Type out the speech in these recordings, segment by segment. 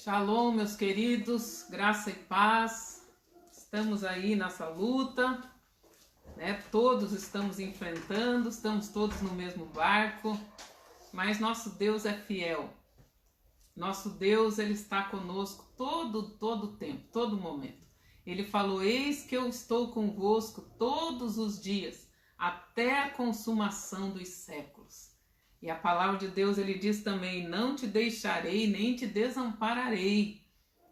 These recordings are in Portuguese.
Shalom, meus queridos, graça e paz. Estamos aí nessa luta, né? Todos estamos enfrentando, estamos todos no mesmo barco, mas nosso Deus é fiel. Nosso Deus, ele está conosco todo o tempo, todo momento. Ele falou: eis que eu estou convosco todos os dias, até a consumação dos séculos. E a palavra de Deus, ele diz também: não te deixarei, nem te desampararei.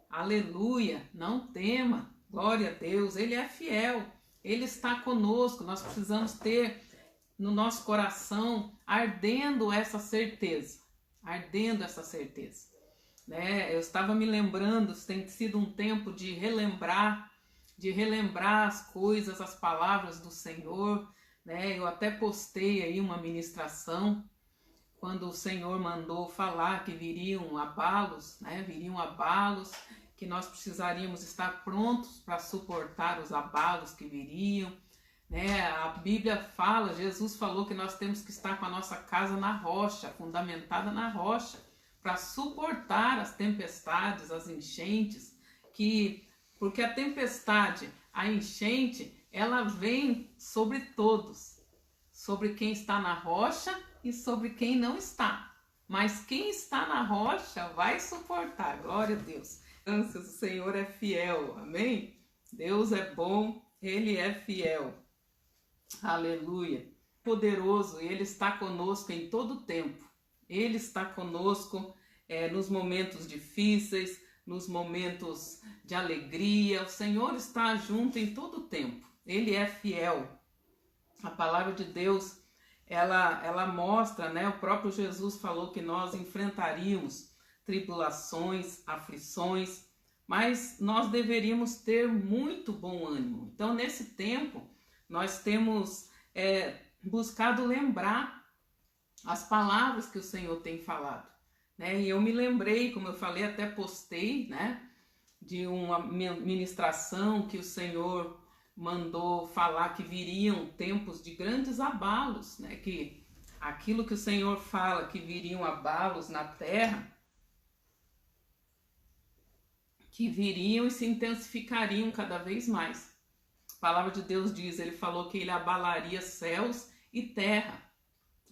Aleluia, não tema, glória a Deus, ele é fiel, ele está conosco. Nós precisamos ter no nosso coração ardendo essa certeza, né? Eu estava me lembrando, tem sido um tempo de relembrar as coisas, as palavras do Senhor, né? Eu até postei aí uma ministração, quando o Senhor mandou falar que viriam abalos, né? Viriam abalos, que nós precisaríamos estar prontos para suportar os abalos que viriam, né? A Bíblia fala, Jesus falou que nós temos que estar com a nossa casa na rocha, fundamentada na rocha, para suportar as tempestades, as enchentes, porque a tempestade, a enchente, ela vem sobre todos, sobre quem está na rocha e sobre quem não está. Mas quem está na rocha vai suportar, glória a Deus. O Senhor é fiel, amém? Deus é bom, ele é fiel. Aleluia. Poderoso, e ele está conosco em todo o tempo. Ele está conosco nos momentos difíceis, nos momentos de alegria. O Senhor está junto em todo o tempo. Ele é fiel. A palavra de Deus, ela mostra, né? O próprio Jesus falou que nós enfrentaríamos tribulações, aflições, mas nós deveríamos ter muito bom ânimo. Então, nesse tempo, nós temos buscado lembrar as palavras que o Senhor tem falado, né? E eu me lembrei, como eu falei, até postei, né, de uma ministração que o Senhor mandou falar que viriam tempos de grandes abalos, né? Que aquilo que o Senhor fala que viriam abalos na terra, que viriam e se intensificariam cada vez mais. A palavra de Deus diz, ele falou que ele abalaria céus e terra,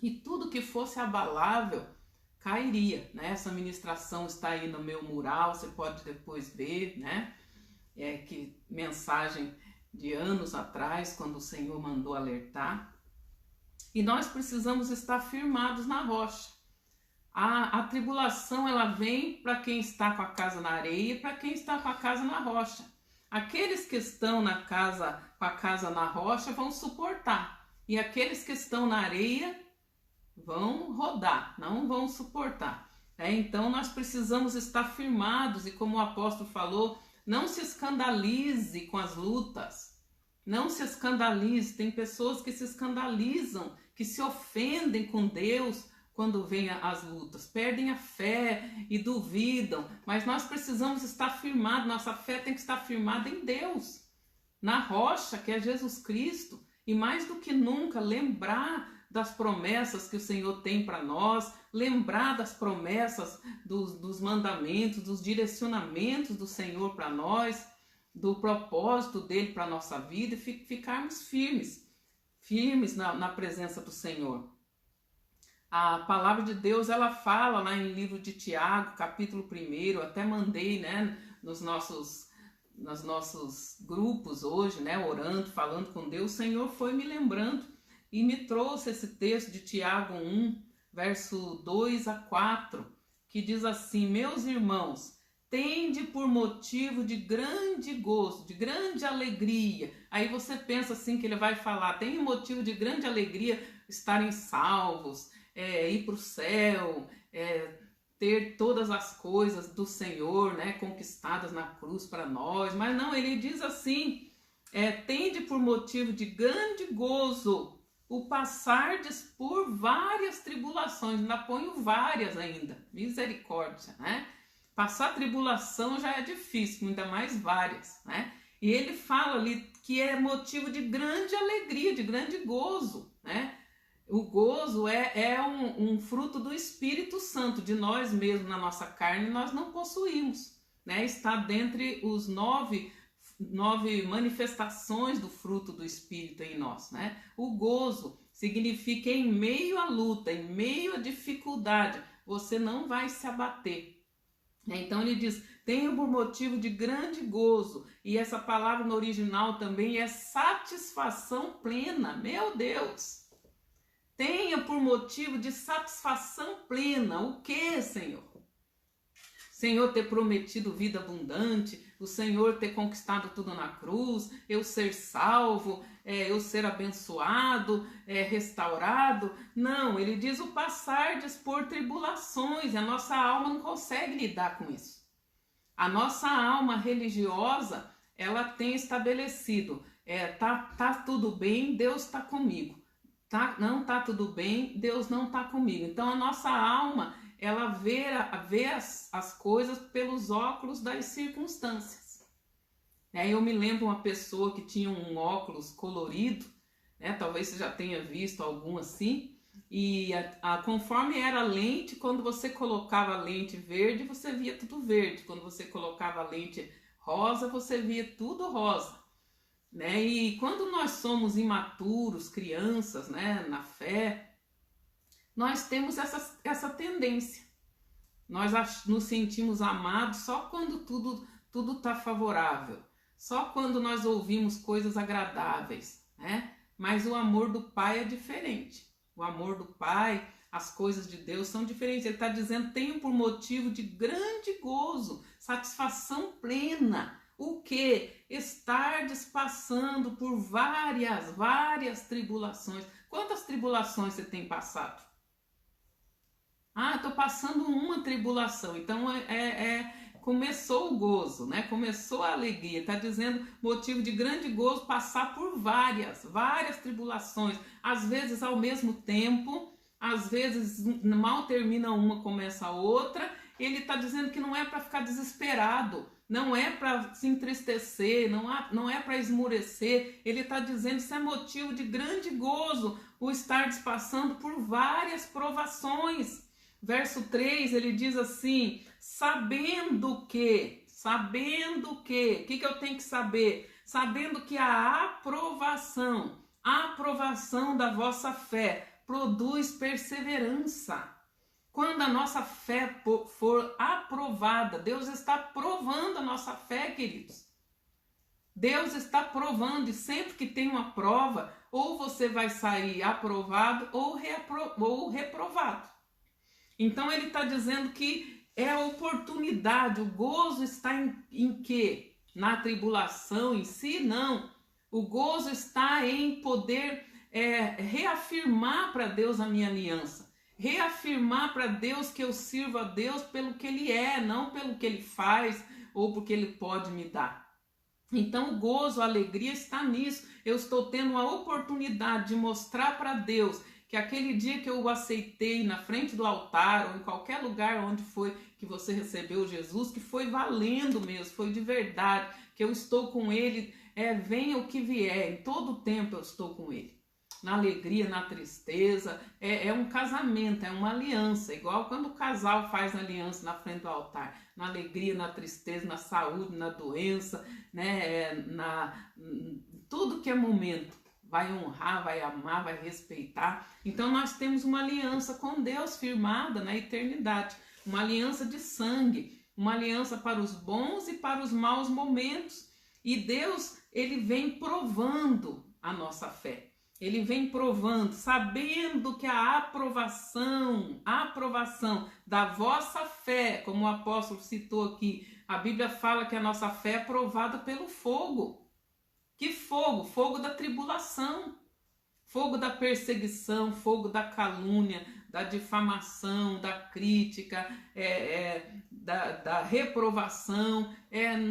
e tudo que fosse abalável cairia, né? Essa ministração está aí no meu mural, você pode depois ver, né? Que mensagem de anos atrás, quando o Senhor mandou alertar. E nós precisamos estar firmados na rocha. A tribulação, ela vem para quem está com a casa na areia e para quem está com a casa na rocha. Aqueles que estão com a casa na rocha vão suportar, e aqueles que estão na areia vão rodar, não vão suportar. Então nós precisamos estar firmados, e como o apóstolo falou, não se escandalize com as lutas, não se escandalize. Tem pessoas que se escandalizam, que se ofendem com Deus quando vêm as lutas, perdem a fé e duvidam, mas nós precisamos estar firmados, nossa fé tem que estar firmada em Deus, na rocha que é Jesus Cristo, e mais do que nunca lembrar das promessas que o Senhor tem para nós, lembrar das promessas dos mandamentos, dos direcionamentos do Senhor para nós, do propósito dele para a nossa vida, e ficarmos firmes na presença do Senhor. A palavra de Deus, ela fala lá em livro de Tiago, capítulo 1, eu até mandei, né, nos nossos grupos hoje, né, orando, falando com Deus. O Senhor foi me lembrando e me trouxe esse texto de Tiago 1, verso 2 a 4, que diz assim: meus irmãos, tende por motivo de grande gozo, de grande alegria. Aí você pensa assim que ele vai falar, tem motivo de grande alegria estarem salvos, ir para o céu, ter todas as coisas do Senhor, né, conquistadas na cruz para nós. Mas não, ele diz assim, tende por motivo de grande gozo o passardes por várias tribulações. Ainda ponho várias ainda, misericórdia, né? Passar tribulação já é difícil, ainda mais várias, né? E ele fala ali que é motivo de grande alegria, de grande gozo, né? O gozo é um fruto do Espírito Santo, de nós mesmos, na nossa carne, nós não possuímos, né? Está dentre os nove manifestações do fruto do Espírito em nós, né? O gozo significa em meio à luta, em meio à dificuldade, você não vai se abater. Então ele diz, tenha por motivo de grande gozo, e essa palavra no original também é satisfação plena, meu Deus! Tenha por motivo de satisfação plena. O que, Senhor? Senhor ter prometido vida abundante, o Senhor ter conquistado tudo na cruz, eu ser salvo, eu ser abençoado, restaurado. Não, ele diz o passardes por tribulações, e a nossa alma não consegue lidar com isso. A nossa alma religiosa, ela tem estabelecido, tá tudo bem, Deus está comigo. Não tá tudo bem, Deus não está comigo. Então a nossa alma, ela vê as coisas pelos óculos das circunstâncias. Eu me lembro uma pessoa que tinha um óculos colorido, né? Talvez você já tenha visto algum assim, e conforme era a lente, quando você colocava a lente verde, você via tudo verde. Quando você colocava a lente rosa, você via tudo rosa. Né? E quando nós somos imaturos, crianças, né, na fé, nós temos essa tendência. Nós nos sentimos amados só quando tudo está favorável, só quando nós ouvimos coisas agradáveis, né? Mas o amor do Pai é diferente. O amor do Pai, as coisas de Deus são diferentes. Ele está dizendo, tenho por motivo de grande gozo, satisfação plena. O que? Estardes passando por várias tribulações. Quantas tribulações você tem passado? Estou passando uma tribulação. Então, começou o gozo, né? Começou a alegria. Está dizendo, motivo de grande gozo, passar por várias tribulações. Às vezes ao mesmo tempo, às vezes mal termina uma, começa a outra. Ele está dizendo que não é para ficar desesperado, não é para se entristecer, não é para esmurecer. Ele está dizendo que isso é motivo de grande gozo, o estar passando por várias provações. Verso 3, ele diz assim, sabendo que, o que eu tenho que saber? Sabendo que a aprovação da vossa fé produz perseverança. Quando a nossa fé for aprovada, Deus está provando a nossa fé, queridos. Deus está provando, e sempre que tem uma prova, ou você vai sair aprovado ou reprovado. Então ele está dizendo que é a oportunidade, o gozo está em quê? Na tribulação em si? Não. O gozo está em poder reafirmar para Deus a minha aliança. Reafirmar para Deus que eu sirvo a Deus pelo que Ele é, não pelo que Ele faz ou porque Ele pode me dar. Então o gozo, a alegria está nisso. Eu estou tendo a oportunidade de mostrar para Deus que aquele dia que eu o aceitei na frente do altar ou em qualquer lugar onde foi que você recebeu Jesus, que foi valendo mesmo, foi de verdade, que eu estou com Ele, venha o que vier, em todo o tempo eu estou com Ele. Na alegria, na tristeza, é um casamento, é uma aliança, igual quando o casal faz aliança na frente do altar, na alegria, na tristeza, na saúde, na doença, né, tudo que é momento, vai honrar, vai amar, vai respeitar. Então nós temos uma aliança com Deus firmada na eternidade, uma aliança de sangue, uma aliança para os bons e para os maus momentos, e Deus, Ele vem provando a nossa fé. Ele vem provando, sabendo que a aprovação da vossa fé, como o apóstolo citou aqui, a Bíblia fala que a nossa fé é provada pelo fogo. Que fogo? Fogo da tribulação, fogo da perseguição, fogo da calúnia, da difamação, da crítica, da reprovação.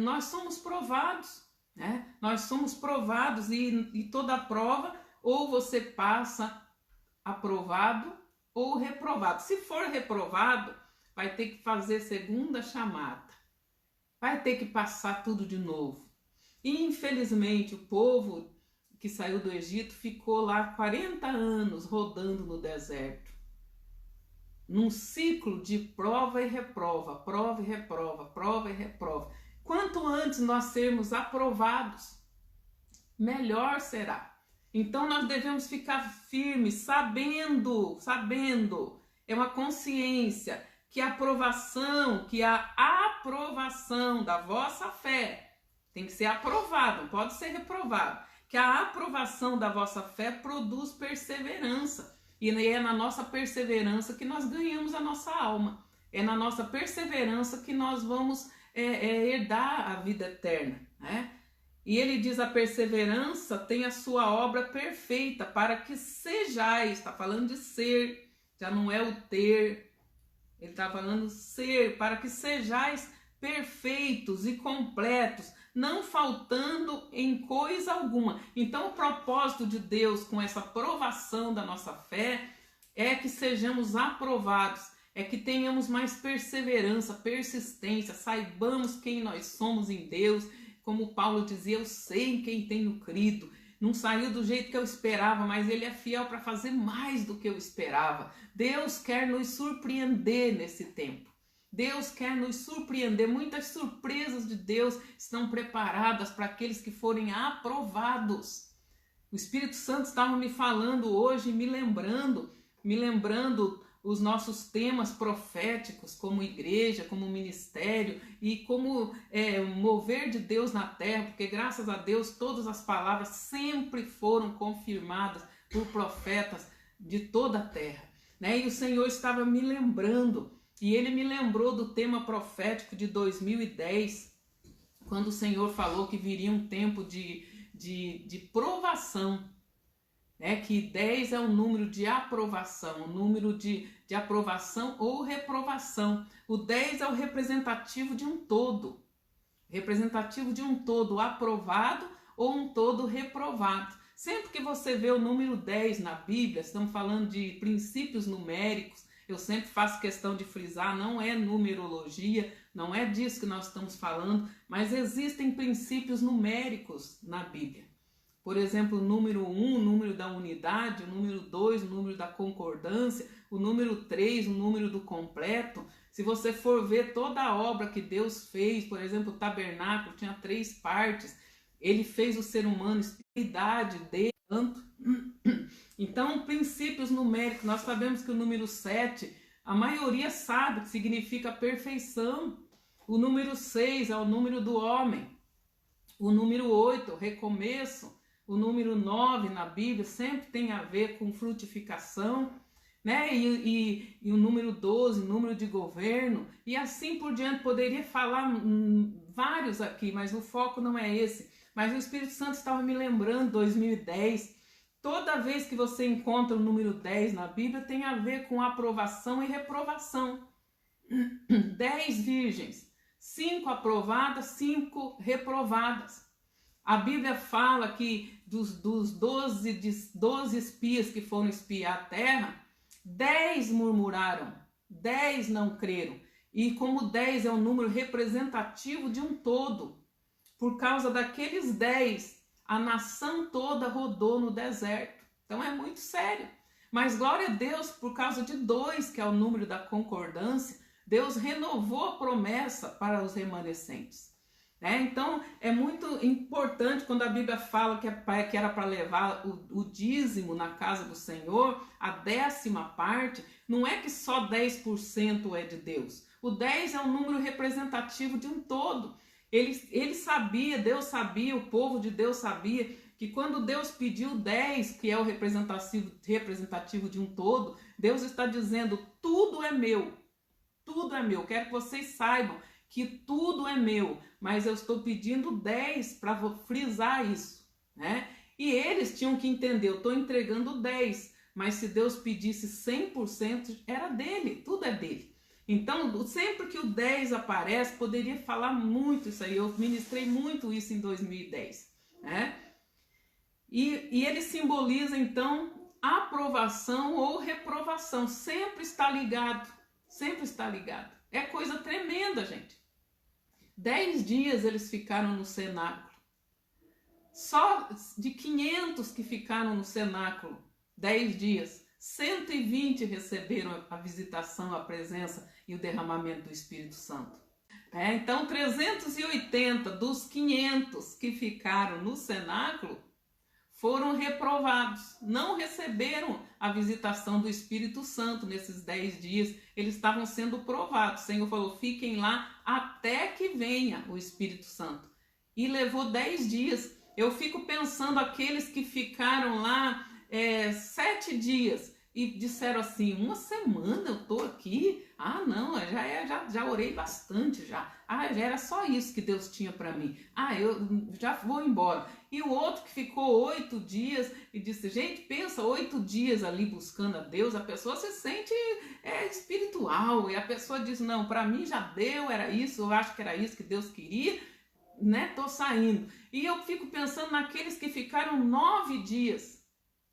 Nós somos provados, né? Nós somos provados e toda prova, ou você passa aprovado ou reprovado. Se for reprovado, vai ter que fazer segunda chamada. Vai ter que passar tudo de novo. E, infelizmente, o povo que saiu do Egito ficou lá 40 anos rodando no deserto, num ciclo de prova e reprova, prova e reprova, prova e reprova. Quanto antes nós sermos aprovados, melhor será. Então nós devemos ficar firmes, sabendo, é uma consciência que a aprovação da vossa fé tem que ser aprovada, não pode ser reprovado. Que a aprovação da vossa fé produz perseverança. E é na nossa perseverança que nós ganhamos a nossa alma. É na nossa perseverança que nós vamos herdar a vida eterna, né? E ele diz: a perseverança tem a sua obra perfeita, para que sejais, está falando de ser, já não é o ter, ele está falando ser, para que sejais perfeitos e completos, não faltando em coisa alguma. Então o propósito de Deus com essa provação da nossa fé é que sejamos aprovados, é que tenhamos mais perseverança, persistência, saibamos quem nós somos em Deus. Como Paulo dizia: eu sei em quem tenho crido. Não saiu do jeito que eu esperava, mas ele é fiel para fazer mais do que eu esperava. Deus quer nos surpreender nesse tempo. Deus quer nos surpreender. Muitas surpresas de Deus estão preparadas para aqueles que forem aprovados. O Espírito Santo estava me falando hoje, me lembrando os nossos temas proféticos como igreja, como ministério e como mover de Deus na terra, porque graças a Deus todas as palavras sempre foram confirmadas por profetas de toda a terra, né? E o Senhor estava me lembrando, e ele me lembrou do tema profético de 2010, quando o Senhor falou que viria um tempo de provação, que 10 é o número de aprovação, o número de aprovação ou reprovação. O 10 é o representativo de um todo, aprovado ou um todo reprovado. Sempre que você vê o número 10 na Bíblia, estamos falando de princípios numéricos, eu sempre faço questão de frisar, não é numerologia, não é disso que nós estamos falando, mas existem princípios numéricos na Bíblia. Por exemplo, o número 1, o número da unidade, o número 2, o número da concordância, o número 3, o número do completo. Se você for ver toda a obra que Deus fez, por exemplo, o tabernáculo tinha 3 partes, ele fez o ser humano, espiritualidade dele, tanto. Então, princípios numéricos, nós sabemos que o número 7, a maioria sabe que significa perfeição. O número 6 é o número do homem. O número 8, o recomeço. O número 9 na Bíblia sempre tem a ver com frutificação, né? E o número 12, número de governo, e assim por diante. Poderia falar vários aqui, mas o foco não é esse. Mas o Espírito Santo estava me lembrando, 2010, toda vez que você encontra o número 10 na Bíblia, tem a ver com aprovação e reprovação. 10 virgens, 5 aprovadas, 5 reprovadas. A Bíblia fala que dos 12 espias que foram espiar a terra, 10 murmuraram, 10 não creram. E como 10 é um número representativo de um todo, por causa daqueles 10, a nação toda rodou no deserto. Então é muito sério. Mas glória a Deus, por causa de 2, que é o número da concordância, Deus renovou a promessa para os remanescentes. Então é muito importante quando a Bíblia fala que era para levar o dízimo na casa do Senhor, a 10ª parte, não é que só 10% é de Deus. O 10 é um número representativo de um todo. Ele sabia, Deus sabia, o povo de Deus sabia que quando Deus pediu 10, que é o representativo de um todo, Deus está dizendo: tudo é meu, tudo é meu. Quero que vocês saibam que tudo é meu, mas eu estou pedindo 10 para frisar isso, né? E eles tinham que entender: eu estou entregando 10, mas se Deus pedisse 100%, era dele, tudo é dele. Então, sempre que o 10 aparece, poderia falar muito isso aí, eu ministrei muito isso em 2010, né? E ele simboliza, então, aprovação ou reprovação, sempre está ligado, sempre está ligado. É coisa tremenda, gente. 10 dias eles ficaram no cenáculo. Só de 500 que ficaram no cenáculo 10 dias, 120 receberam a visitação, a presença e o derramamento do Espírito Santo. Então 380 dos 500 que ficaram no cenáculo foram reprovados, não receberam a visitação do Espírito Santo nesses 10 dias, eles estavam sendo provados. O Senhor falou, fiquem lá até que venha o Espírito Santo. E levou 10 dias. Eu fico pensando aqueles que ficaram lá 7 dias e disseram assim, uma semana eu tô aqui, não, já orei bastante já era só isso que Deus tinha para mim, eu já vou embora. E o outro que ficou 8 dias e disse, gente, pensa 8 dias ali buscando a Deus, a pessoa se sente espiritual, e a pessoa diz, não, para mim já deu, era isso, eu acho que era isso que Deus queria, tô saindo. E eu fico pensando naqueles que ficaram 9 dias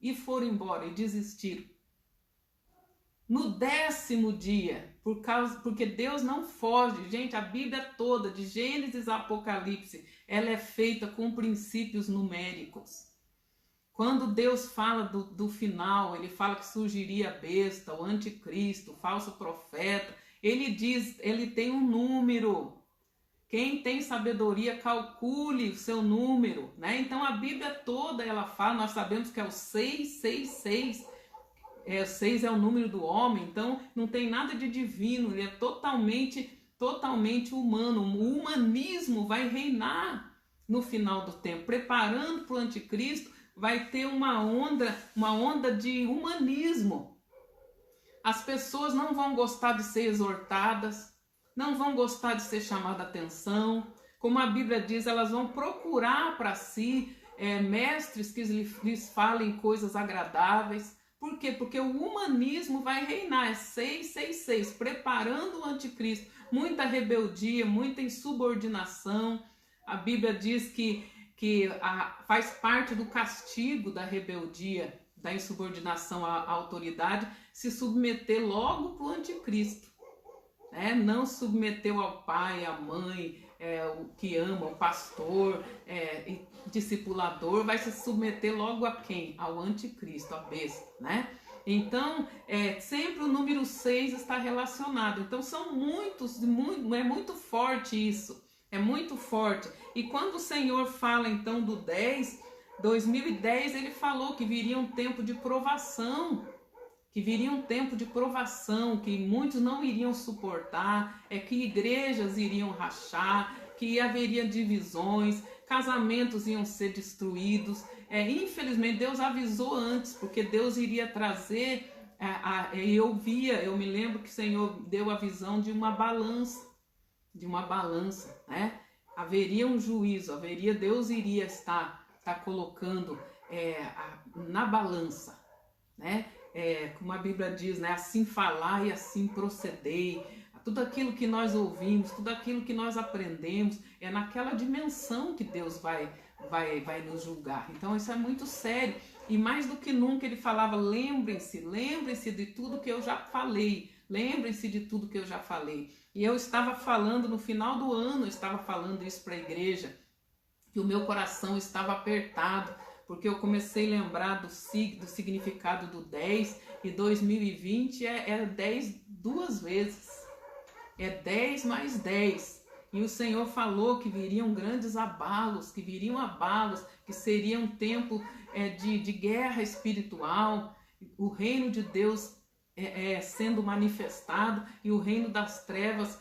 e foram embora e desistiram. No 10º dia, porque Deus não foge, gente, a Bíblia toda, de Gênesis a Apocalipse, ela é feita com princípios numéricos. Quando Deus fala do final, ele fala que surgiria a besta, o anticristo, o falso profeta, ele diz, ele tem um número. Quem tem sabedoria, calcule o seu número, né? Então a Bíblia toda ela fala, nós sabemos que é o 666, 6 é o número do homem, então não tem nada de divino, ele é totalmente humano. O humanismo vai reinar no final do tempo, preparando para o anticristo, vai ter uma onda de humanismo. As pessoas não vão gostar de ser exortadas, não vão gostar de ser chamada a atenção, como a Bíblia diz, elas vão procurar para si mestres que lhes falem coisas agradáveis. Por quê? Porque o humanismo vai reinar, 666, preparando o anticristo, muita rebeldia, muita insubordinação. A Bíblia diz que faz parte do castigo da rebeldia, da insubordinação à autoridade, se submeter logo para o anticristo. Não submeteu ao pai, à mãe, o que ama, o pastor, discipulador, vai se submeter logo a quem? Ao anticristo, a besta, né? Então, sempre o número 6 está relacionado. Então, são é muito forte isso, é muito forte. E quando o Senhor fala, então, do 2010, ele falou que viria um tempo de provação, que muitos não iriam suportar, que igrejas iriam rachar, que haveria divisões, casamentos iam ser destruídos. Infelizmente, Deus avisou antes, porque Deus iria trazer, eu me lembro que o Senhor deu a visão de uma balança, né? Haveria um juízo, Deus iria estar colocando na balança, né? Como a Bíblia diz, né? Assim falar e assim procedei. Tudo aquilo que nós ouvimos, tudo aquilo que nós aprendemos, é naquela dimensão que Deus vai nos julgar. Então isso é muito sério. E mais do que nunca ele falava, lembrem-se de tudo que eu já falei. Lembrem-se de tudo que eu já falei. E eu estava falando no final do ano, eu estava falando isso para a igreja, que o meu coração estava apertado, porque eu comecei a lembrar do significado do 10, e 2020 é 10 duas vezes. É 10 mais 10. E o Senhor falou que viriam grandes abalos, que seria um tempo de guerra espiritual, o reino de Deus sendo manifestado e o reino das trevas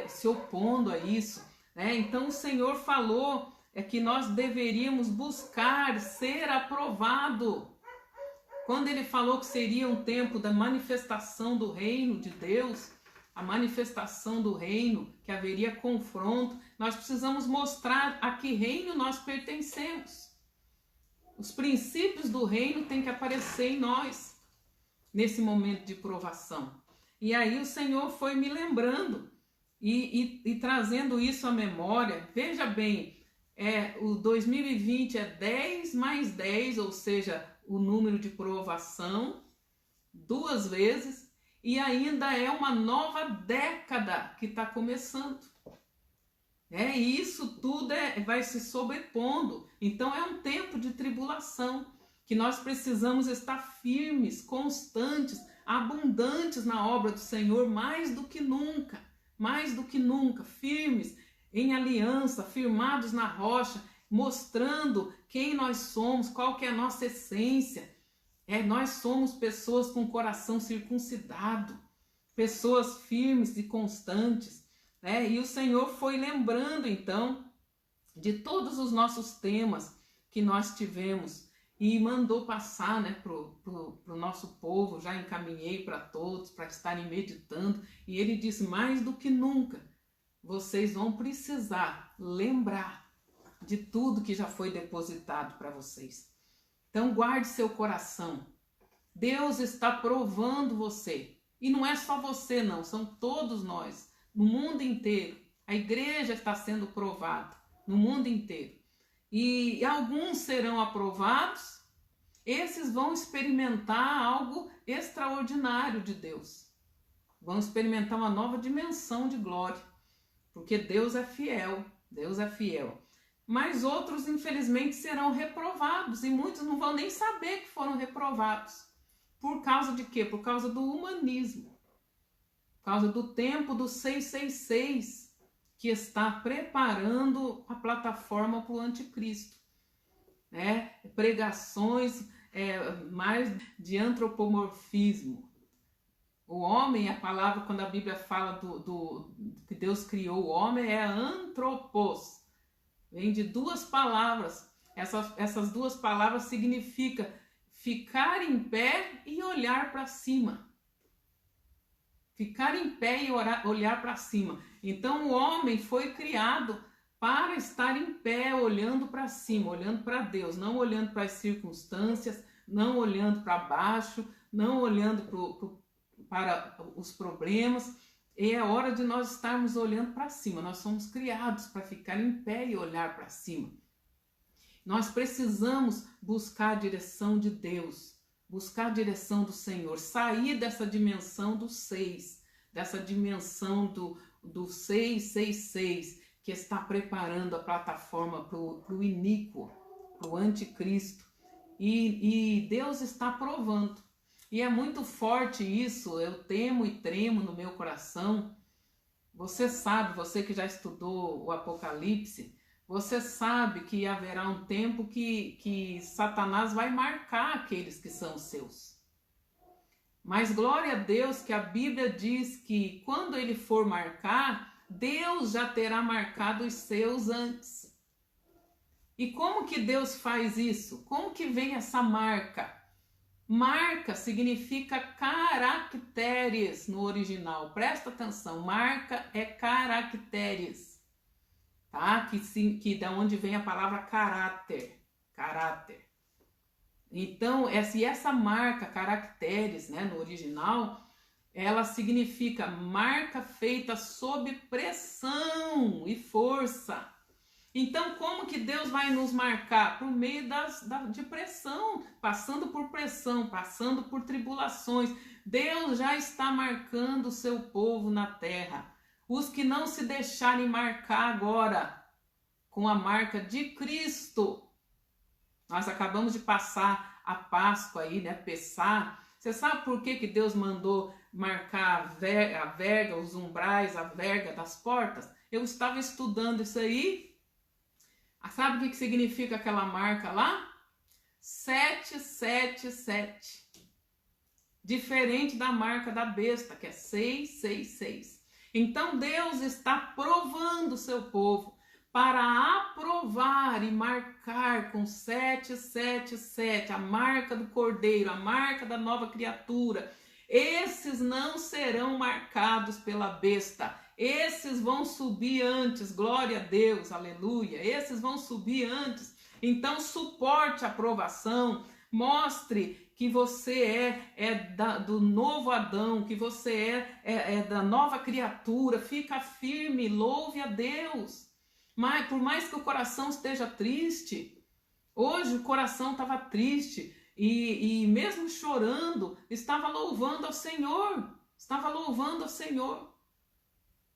se opondo a isso. Então o Senhor falou que nós deveríamos buscar ser aprovado. Quando ele falou que seria um tempo da manifestação do reino de Deus, a manifestação do reino, que haveria confronto, nós precisamos mostrar a que reino nós pertencemos. Os princípios do reino têm que aparecer em nós, nesse momento de provação. E aí o Senhor foi me lembrando e trazendo isso à memória. Veja bem, o 2020 é 10 mais 10, ou seja, o número de provação, 2 vezes, e ainda é uma nova década que está começando. E isso tudo vai se sobrepondo. Então é um tempo de tribulação, que nós precisamos estar firmes, constantes, abundantes na obra do Senhor, mais do que nunca, firmes em aliança, firmados na rocha, mostrando quem nós somos, qual que é a nossa essência. Nós somos pessoas com coração circuncidado, pessoas firmes e constantes, E o Senhor foi lembrando, então, de todos os nossos temas que nós tivemos e mandou passar, para o nosso povo. Já encaminhei para todos, para estarem meditando, e ele disse: mais do que nunca, vocês vão precisar lembrar de tudo que já foi depositado para vocês. Então guarde seu coração. Deus está provando você. E não é só você não, são todos nós, no mundo inteiro. A igreja está sendo provada no mundo inteiro. E alguns serão aprovados, esses vão experimentar algo extraordinário de Deus. Vão experimentar uma nova dimensão de glória, porque Deus é fiel, Deus é fiel. Mas outros, infelizmente, serão reprovados, e muitos não vão nem saber que foram reprovados. Por causa de quê? Por causa do humanismo. Por causa do tempo do 666, que está preparando a plataforma para o anticristo. Pregações mais de antropomorfismo. O homem, a palavra, quando a Bíblia fala que Deus criou o homem, é antropos. Vem de duas palavras. Essas duas palavras significam ficar em pé e olhar para cima. Ficar em pé e olhar para cima. Então o homem foi criado para estar em pé, olhando para cima, olhando para Deus, não olhando para as circunstâncias, não olhando para baixo, não olhando para os problemas. É hora de nós estarmos olhando para cima. Nós somos criados para ficar em pé e olhar para cima. Nós precisamos buscar a direção de Deus, buscar a direção do Senhor, sair dessa dimensão do 6, dessa dimensão do 666, que está preparando a plataforma para o iníquo, para o anticristo. E Deus está provando. E é muito forte isso, eu temo e tremo no meu coração. Você sabe, você que já estudou o Apocalipse, você sabe que haverá um tempo que Satanás vai marcar aqueles que são seus. Mas glória a Deus que a Bíblia diz que quando ele for marcar, Deus já terá marcado os seus antes. E como que Deus faz isso? Como que vem essa marca? Marca significa caracteres no original. Presta atenção, marca é caracteres, tá? Que da onde vem a palavra caráter. Então, essa marca, caracteres, no original, ela significa marca feita sob pressão e força. Então, como que Deus vai nos marcar? Por meio de pressão, passando por tribulações. Deus já está marcando o seu povo na terra. Os que não se deixarem marcar agora com a marca de Cristo. Nós acabamos de passar a Páscoa aí, Pessah. Você sabe por que Deus mandou marcar a verga, os umbrais, a verga das portas? Eu estava estudando isso aí. Sabe o que significa aquela marca lá? 777. Diferente da marca da besta, que é 666. Então Deus está provando o seu povo para aprovar e marcar com 777, a marca do Cordeiro, a marca da nova criatura. Esses não serão marcados pela besta. Esses vão subir antes, glória a Deus, aleluia. Esses vão subir antes. Então suporte a aprovação, mostre que você do novo Adão, que você é da nova criatura. Fica firme, louve a Deus. Mas por mais que o coração esteja triste, hoje o coração estava triste e mesmo chorando, estava louvando ao Senhor,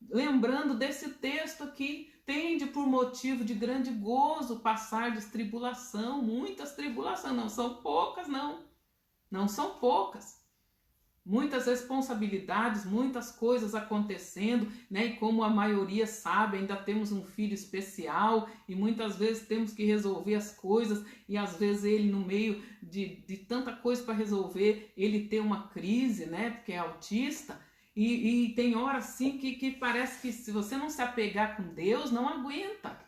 lembrando desse texto aqui. Tem por motivo de grande gozo passardes tribulação, muitas tribulações, não são poucas não, não são poucas. Muitas responsabilidades, muitas coisas acontecendo, né? E como a maioria sabe, ainda temos um filho especial e muitas vezes temos que resolver as coisas e às vezes ele no meio de tanta coisa para resolver, ele tem uma crise, né? Porque é autista e tem horas assim que parece que se você não se apegar com Deus, não aguenta.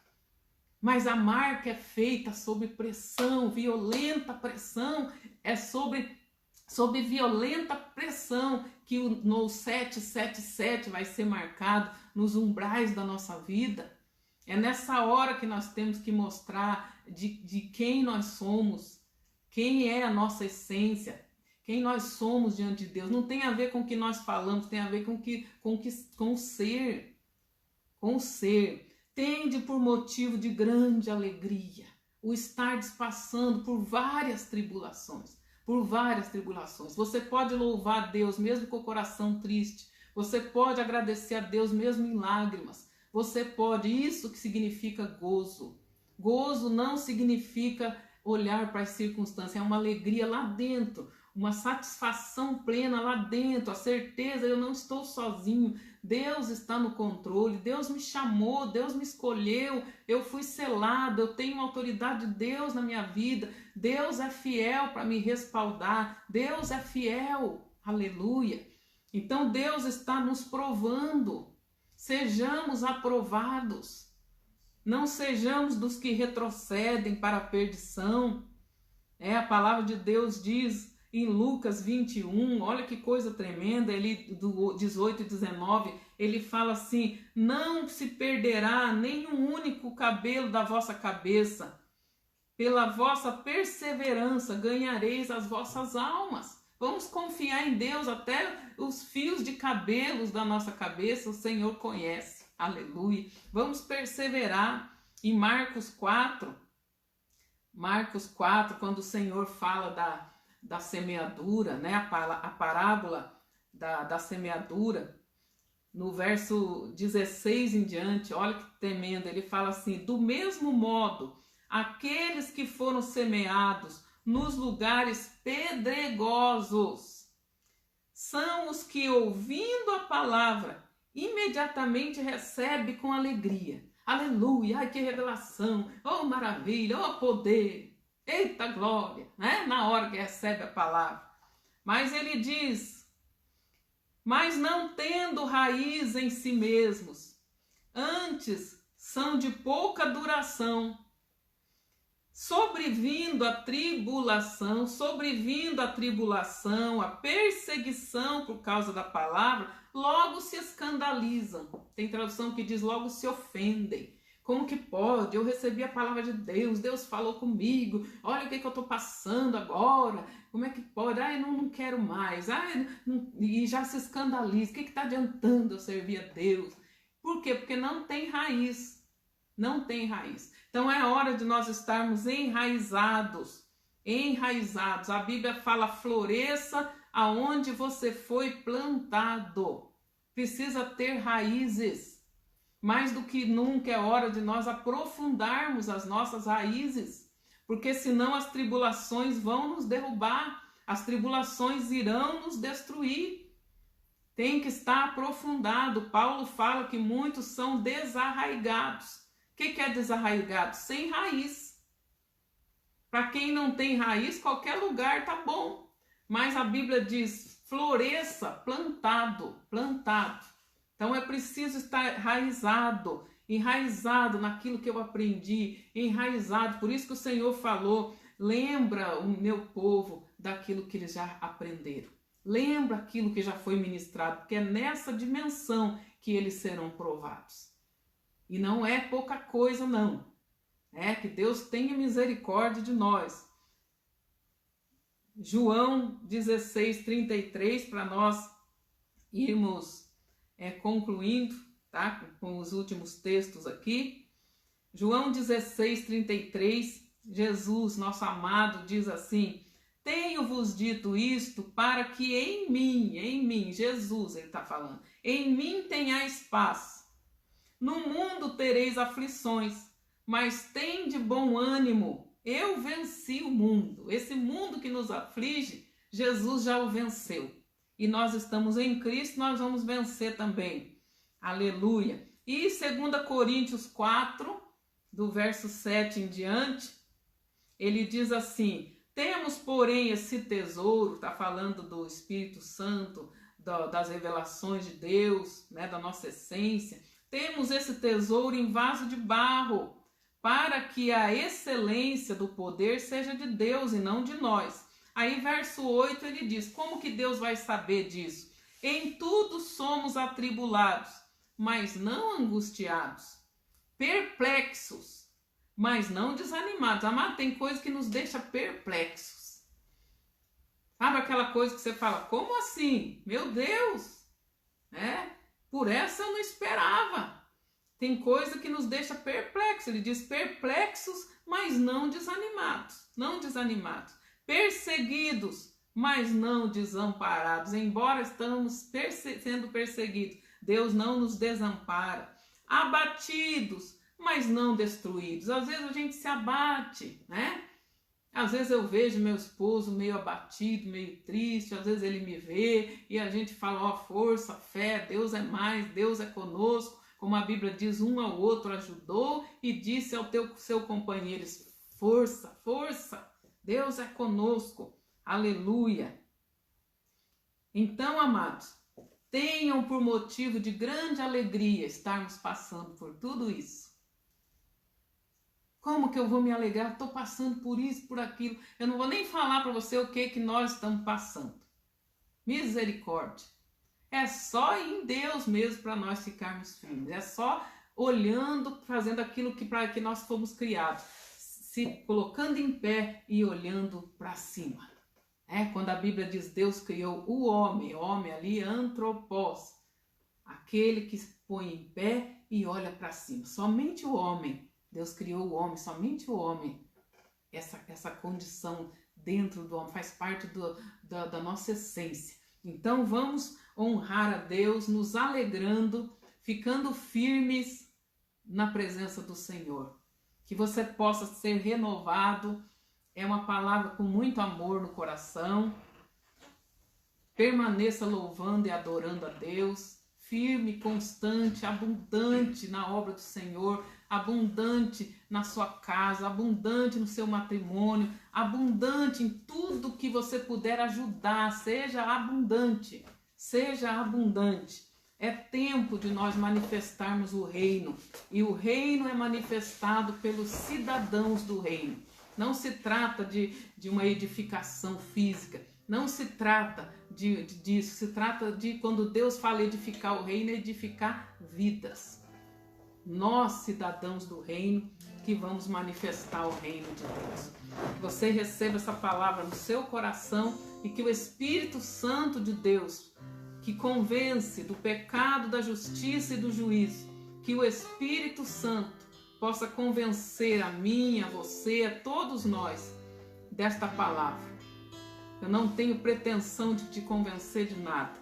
Mas a marca é feita sob pressão, violenta pressão, é sob violenta pressão que no 777 vai ser marcado nos umbrais da nossa vida. É nessa hora que nós temos que mostrar de quem nós somos, quem é a nossa essência, quem nós somos diante de Deus. Não tem a ver com o que nós falamos, tem a ver com o ser. Com o ser. Tende por motivo de grande alegria o estardes passando por várias tribulações. Por várias tribulações. Você pode louvar a Deus mesmo com o coração triste. Você pode agradecer a Deus mesmo em lágrimas. Você pode, isso que significa gozo. Gozo não significa olhar para as circunstâncias, é uma alegria lá dentro, uma satisfação plena lá dentro, a certeza, eu não estou sozinho, Deus está no controle, Deus me chamou, Deus me escolheu, eu fui selado, eu tenho autoridade de Deus na minha vida, Deus é fiel para me respaldar, Deus é fiel, aleluia. Então Deus está nos provando, sejamos aprovados, não sejamos dos que retrocedem para a perdição. A palavra de Deus diz em Lucas 21, olha que coisa tremenda, ele, do 18 e 19, ele fala assim, não se perderá nenhum único cabelo da vossa cabeça, pela vossa perseverança ganhareis as vossas almas. Vamos confiar em Deus, até os fios de cabelos da nossa cabeça o Senhor conhece, aleluia. Vamos perseverar. Em Marcos 4, quando o Senhor fala da semeadura, né? A parábola da semeadura, no verso 16 em diante, olha que tremendo, ele fala assim, do mesmo modo, aqueles que foram semeados nos lugares pedregosos são os que, ouvindo a palavra, imediatamente recebem com alegria. Aleluia, ai que revelação, oh maravilha, oh poder, eita glória, né? Na hora que recebe a palavra. Mas ele diz, mas não tendo raiz em si mesmos, antes são de pouca duração, sobrevindo a tribulação, a perseguição por causa da palavra, logo se escandalizam. Tem tradução que diz logo se ofendem. Como que pode? Eu recebi a palavra de Deus, Deus falou comigo, olha o que eu estou passando agora, como é que pode? Ai, não quero mais, e já se escandaliza, o que está adiantando eu servir a Deus? Por quê? Porque não tem raiz, não tem raiz. Então é hora de nós estarmos enraizados. A Bíblia fala, floresça aonde você foi plantado. Precisa ter raízes. Mais do que nunca é hora de nós aprofundarmos as nossas raízes, porque senão as tribulações vão nos derrubar, as tribulações irão nos destruir. Tem que estar aprofundado. Paulo fala que muitos são desarraigados. O que é desarraigado? Sem raiz. Para quem não tem raiz, qualquer lugar tá bom. Mas a Bíblia diz, floresça, plantado. Então é preciso estar enraizado naquilo que eu aprendi, enraizado. Por isso que o Senhor falou, lembra o meu povo daquilo que eles já aprenderam. Lembra aquilo que já foi ministrado, porque é nessa dimensão que eles serão provados. E não é pouca coisa, não. É que Deus tenha misericórdia de nós. João 16:33, para nós irmos concluindo, tá? Com os últimos textos aqui. João 16:33, Jesus, nosso amado, diz assim, tenho-vos dito isto para que em mim, Jesus, ele está falando, em mim tenhais paz. No mundo tereis aflições, mas tende bom ânimo. Eu venci o mundo. Esse mundo que nos aflige, Jesus já o venceu. E nós estamos em Cristo, nós vamos vencer também. Aleluia. E 2 Coríntios 4, do verso 7 em diante, ele diz assim: temos, porém, esse tesouro, está falando do Espírito Santo, das revelações de Deus, né, da nossa essência. Temos esse tesouro em vaso de barro, para que a excelência do poder seja de Deus e não de nós. Aí, verso 8, ele diz: como que Deus vai saber disso? Em tudo somos atribulados, mas não angustiados, perplexos, mas não desanimados. Amado, tem coisa que nos deixa perplexos. Sabe aquela coisa que você fala, como assim? Meu Deus! Por essa eu não esperava. Tem coisa que nos deixa perplexos. Ele diz perplexos, mas não desanimados. Não desanimados. Perseguidos, mas não desamparados. Embora estamos sendo perseguidos, Deus não nos desampara. Abatidos, mas não destruídos. Às vezes a gente se abate, né? Às vezes eu vejo meu esposo meio abatido, meio triste, às vezes ele me vê e a gente fala, ó, força, fé, Deus é mais, Deus é conosco. Como a Bíblia diz, um ao outro ajudou e disse ao seu companheiro, força, força, Deus é conosco. Aleluia. Então, amados, tenham por motivo de grande alegria estarmos passando por tudo isso. Como que eu vou me alegrar? Estou passando por isso, por aquilo. Eu não vou nem falar para você o que nós estamos passando. Misericórdia. É só em Deus mesmo para nós ficarmos firmes. É só olhando, fazendo aquilo para que nós fomos criados. Se colocando em pé e olhando para cima. Quando a Bíblia diz Deus criou o homem ali, antropós. Aquele que se põe em pé e olha para cima. Somente o homem. Deus criou o homem, somente o homem. Essa condição dentro do homem faz parte da nossa essência. Então vamos honrar a Deus, nos alegrando, ficando firmes na presença do Senhor. Que você possa ser renovado. É uma palavra com muito amor no coração. Permaneça louvando e adorando a Deus. Firme, constante, abundante na obra do Senhor, abundante na sua casa, abundante no seu matrimônio, abundante em tudo que você puder ajudar, seja abundante, seja abundante. É tempo de nós manifestarmos o reino, e o reino é manifestado pelos cidadãos do reino. Não se trata de uma edificação física, não se trata disso, se trata de, quando Deus fala edificar o reino, edificar vidas. Nós, cidadãos do reino, que vamos manifestar o reino de Deus. Que você receba essa palavra no seu coração e que o Espírito Santo de Deus, que convence do pecado, da justiça e do juízo, que o Espírito Santo possa convencer a mim, a você, a todos nós desta palavra. Eu não tenho pretensão de te convencer de nada.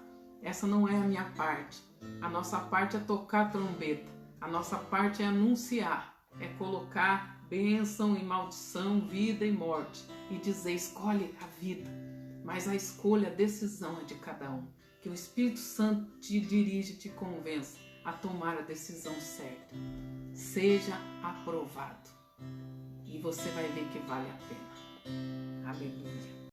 Essa não é a minha parte. A nossa parte é tocar a trombeta. A nossa parte é anunciar, é colocar bênção e maldição, vida e morte. E dizer, escolhe a vida. Mas a escolha, a decisão é de cada um. Que o Espírito Santo te dirige, te convença a tomar a decisão certa. Seja aprovado. E você vai ver que vale a pena. Aleluia.